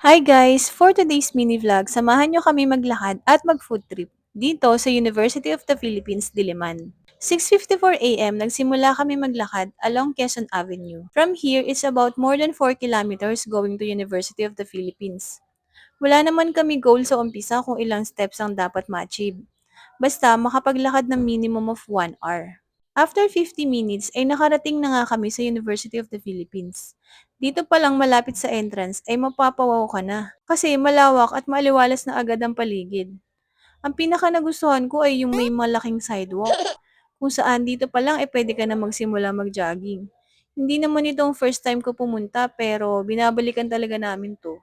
Hi guys! For today's mini vlog, samahan nyo kami maglakad at mag-food trip dito sa University of the Philippines, Diliman. 6:54 a.m. nagsimula kami maglakad along Quezon Avenue. From here, it's about more than 4 kilometers going to University of the Philippines. Wala naman kami goal sa umpisa kung ilang steps ang dapat ma-achieve. Basta makapaglakad ng minimum of 1 hour. After 50 minutes ay nakarating na nga kami sa University of the Philippines. Dito pa lang malapit sa entrance ay mapapawaw ka na kasi malawak at maliwalas na agad ang paligid. Ang pinaka nagustuhan ko ay yung may malaking sidewalk kung saan dito pa lang ay pwede ka na magsimula mag-jogging. Hindi naman itong first time ko pumunta pero binabalikan talaga namin to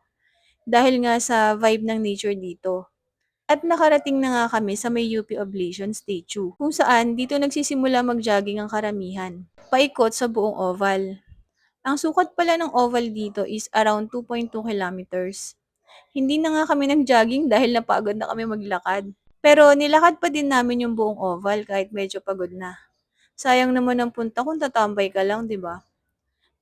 dahil nga sa vibe ng nature dito. At nakarating na nga kami sa may UP Oblation Statue, kung saan dito nagsisimula mag-jogging ang karamihan, paikot sa buong oval. Ang sukat pala ng oval dito is around 2.2 kilometers. Hindi na nga kami nag-jogging dahil napagod na kami maglakad. Pero nilakad pa din namin yung buong oval kahit medyo pagod na. Sayang naman ang punta kung tatambay ka lang, di ba?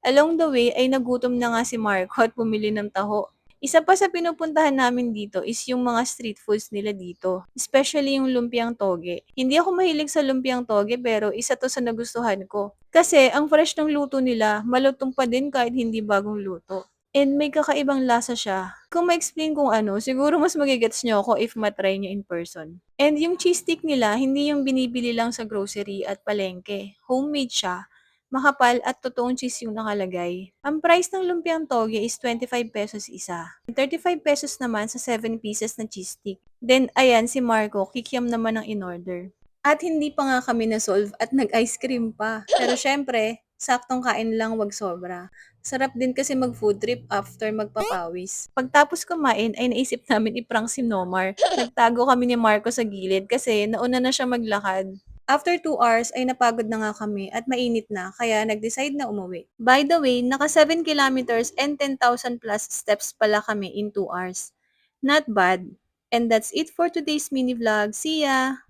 Along the way ay nagutom na nga si Marco at bumili ng taho. Isa pa sa pinupuntahan namin dito is yung mga street foods nila dito, especially yung lumpiang toge. Hindi ako mahilig sa lumpiang toge pero isa to sa nagustuhan ko. Kasi ang fresh ng luto nila, malutong pa din kahit hindi bagong luto. And may kakaibang lasa siya. Kung ma-explain kung ano, siguro mas magigets nyo ako if matry nyo in person. And yung cheese stick nila, hindi yung binibili lang sa grocery at palengke. Homemade siya. Makapal at totoong cheese yung nakalagay. Ang price ng lumpiang toge is 25 pesos isa. 35 pesos naman sa 7 pieces na cheese stick. Then, ayan, si Marco, kikiam naman ang in-order. At hindi pa nga kami na-solve at nag-ice cream pa. Pero syempre, saktong kain lang, wag sobra. Sarap din kasi mag-food trip after magpapawis. Pagtapos kumain ay naisip namin i-prank si Nomar. Nagtago kami ni Marco sa gilid kasi nauna na siya maglakad. After 2 hours ay napagod na nga kami at mainit na kaya nag-decide na umuwi. By the way, naka 7 kilometers and 10,000 plus steps pala kami in 2 hours. Not bad. And that's it for today's mini vlog. See ya!